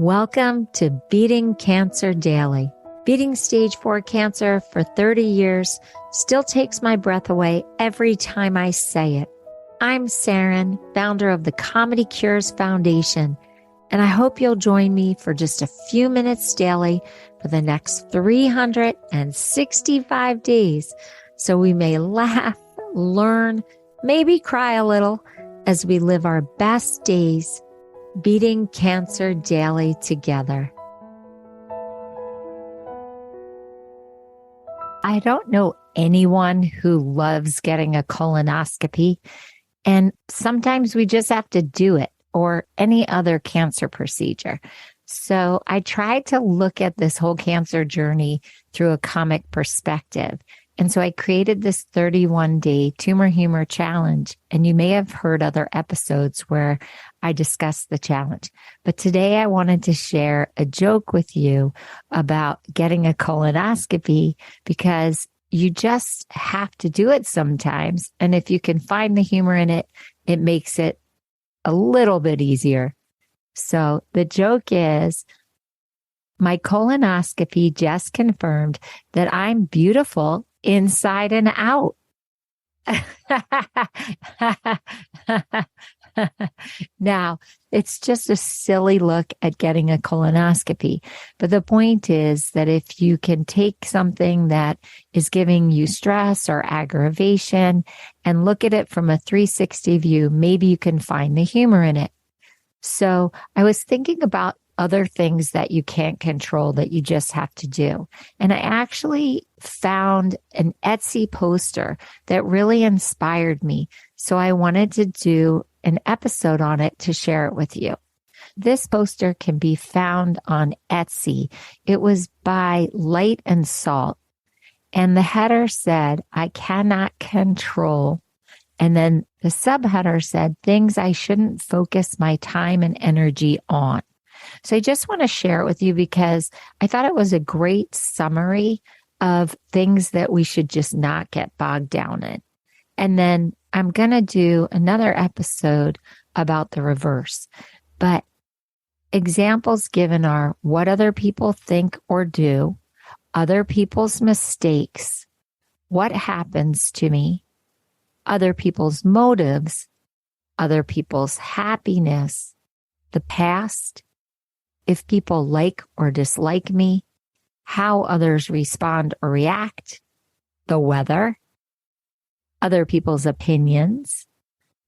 Welcome to Beating Cancer Daily. Beating stage 4 cancer for 30 years still takes my breath away every time I say it. I'm Saranne, founder of the ComedyCures Foundation, and I hope you'll join me for just a few minutes daily for the next 365 days so we may laugh, learn, maybe cry a little as we live our best days beating cancer daily together. I don't know anyone who loves getting a colonoscopy, and sometimes we just have to do it, or any other cancer procedure. So I tried to look at this whole cancer journey through a comic perspective. And so I created this 31-day tumor humor challenge. And you may have heard other episodes where I discussed the challenge. But today I wanted to share a joke with you about getting a colonoscopy, because you just have to do it sometimes. And if you can find the humor in it, it makes it a little bit easier. So the joke is, my colonoscopy just confirmed that I'm beautiful inside and out. Now, it's just a silly look at getting a colonoscopy. But the point is that if you can take something that is giving you stress or aggravation and look at it from a 360 view, maybe you can find the humor in it. So I was thinking about other things that you can't control that you just have to do. And I actually found an Etsy poster that really inspired me. So I wanted to do an episode on it to share it with you. This poster can be found on Etsy. It was by Light and Salt. And the header said, "I cannot control." And then the subheader said, "Things I shouldn't focus my time and energy on." So I just want to share it with you because I thought it was a great summary of things that we should just not get bogged down in. And then I'm going to do another episode about the reverse. But examples given are what other people think or do, other people's mistakes, what happens to me, other people's motives, other people's happiness, the past, if people like or dislike me, how others respond or react, the weather, other people's opinions.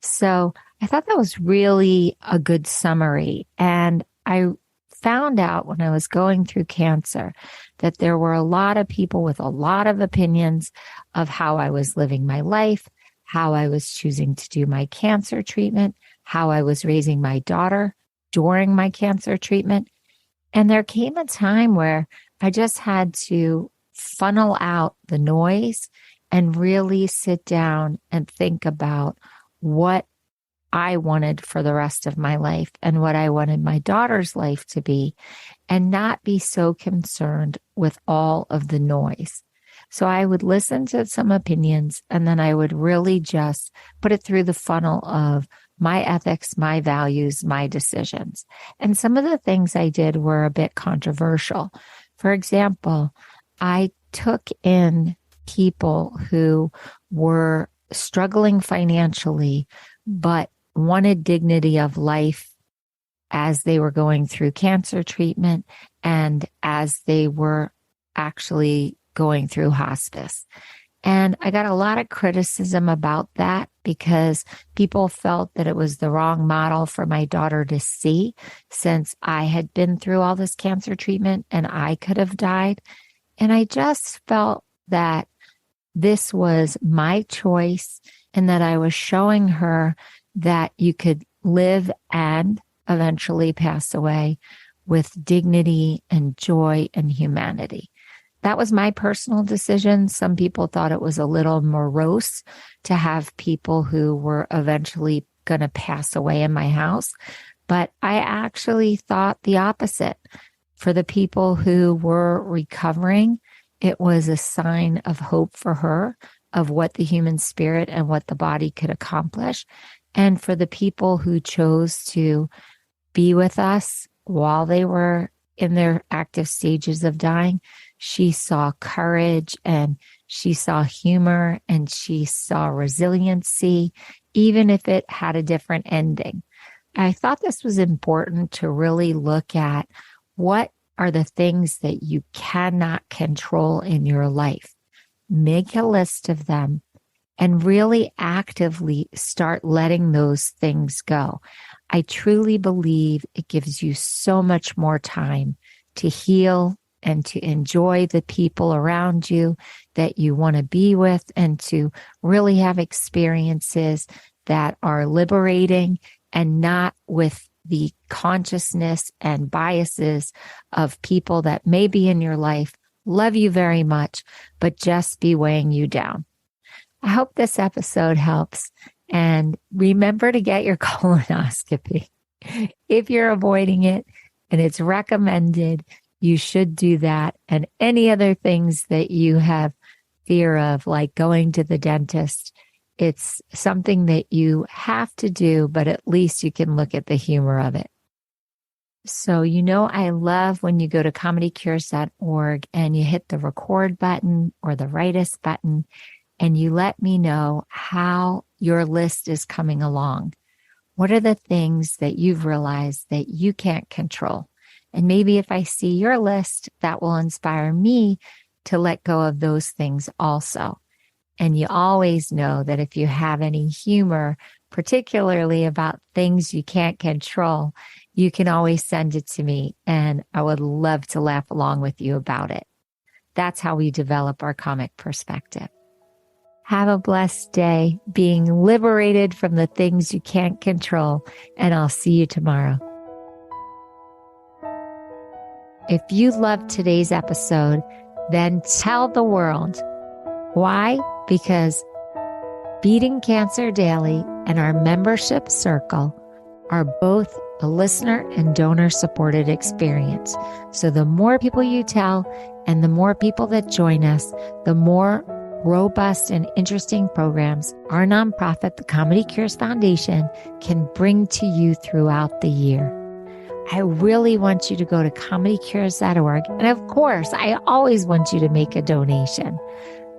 So I thought that was really a good summary. And I found out when I was going through cancer that there were a lot of people with a lot of opinions of how I was living my life, how I was choosing to do my cancer treatment, how I was raising my daughter during my cancer treatment. And there came a time where I just had to funnel out the noise and really sit down and think about what I wanted for the rest of my life and what I wanted my daughter's life to be, and not be so concerned with all of the noise. So I would listen to some opinions, and then I would really just put it through the funnel of my ethics, my values, my decisions. And some of the things I did were a bit controversial. For example, I took in people who were struggling financially, but wanted dignity of life as they were going through cancer treatment and as they were actually going through hospice. And I got a lot of criticism about that because people felt that it was the wrong model for my daughter to see, since I had been through all this cancer treatment and I could have died. And I just felt that this was my choice and that I was showing her that you could live and eventually pass away with dignity and joy and humanity. That was my personal decision. Some people thought it was a little morose to have people who were eventually going to pass away in my house. But I actually thought the opposite. For the people who were recovering, it was a sign of hope for her, of what the human spirit and what the body could accomplish. And for the people who chose to be with us while they were in their active stages of dying, she saw courage and she saw humor and she saw resiliency, even if it had a different ending. I thought this was important to really look at what are the things that you cannot control in your life. Make a list of them and really actively start letting those things go. I truly believe it gives you so much more time to heal and to enjoy the people around you that you want to be with and to really have experiences that are liberating and not with the consciousness and biases of people that may be in your life, love you very much, but just be weighing you down. I hope this episode helps. And remember to get your colonoscopy. If you're avoiding it and it's recommended, you should do that. And any other things that you have fear of, like going to the dentist, it's something that you have to do, but at least you can look at the humor of it. So, I love when you go to ComedyCures.org and you hit the record button or the write us button and you let me know how your list is coming along. What are the things that you've realized that you can't control? And maybe if I see your list, that will inspire me to let go of those things also. And you always know that if you have any humor, particularly about things you can't control, you can always send it to me, and I would love to laugh along with you about it. That's how we develop our comic perspective. Have a blessed day, being liberated from the things you can't control, and I'll see you tomorrow. If you loved today's episode, then tell the world. Why? Because Beating Cancer Daily and our membership circle are both a listener and donor supported experience. So the more people you tell and the more people that join us, the more robust and interesting programs our nonprofit, the ComedyCures Foundation, can bring to you throughout the year. I really want you to go to ComedyCures.org. And of course, I always want you to make a donation.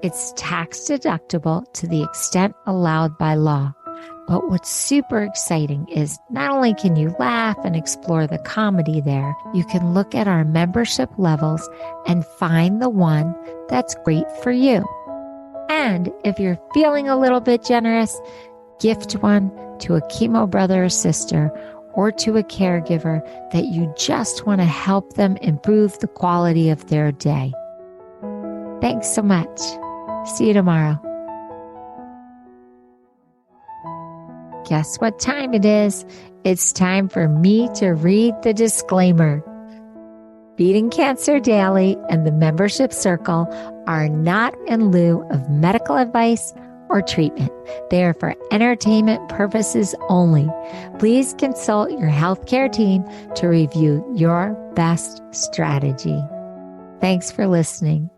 It's tax deductible to the extent allowed by law. But what's super exciting is not only can you laugh and explore the comedy there, you can look at our membership levels and find the one that's great for you. And if you're feeling a little bit generous, gift one to a chemo brother or sister or to a caregiver that you just want to help them improve the quality of their day. Thanks so much. See you tomorrow. Guess what time it is? It's time for me to read the disclaimer. Beating Cancer Daily and the membership circle are not in lieu of medical advice or treatment. They are for entertainment purposes only. Please consult your healthcare team to review your best strategy. Thanks for listening.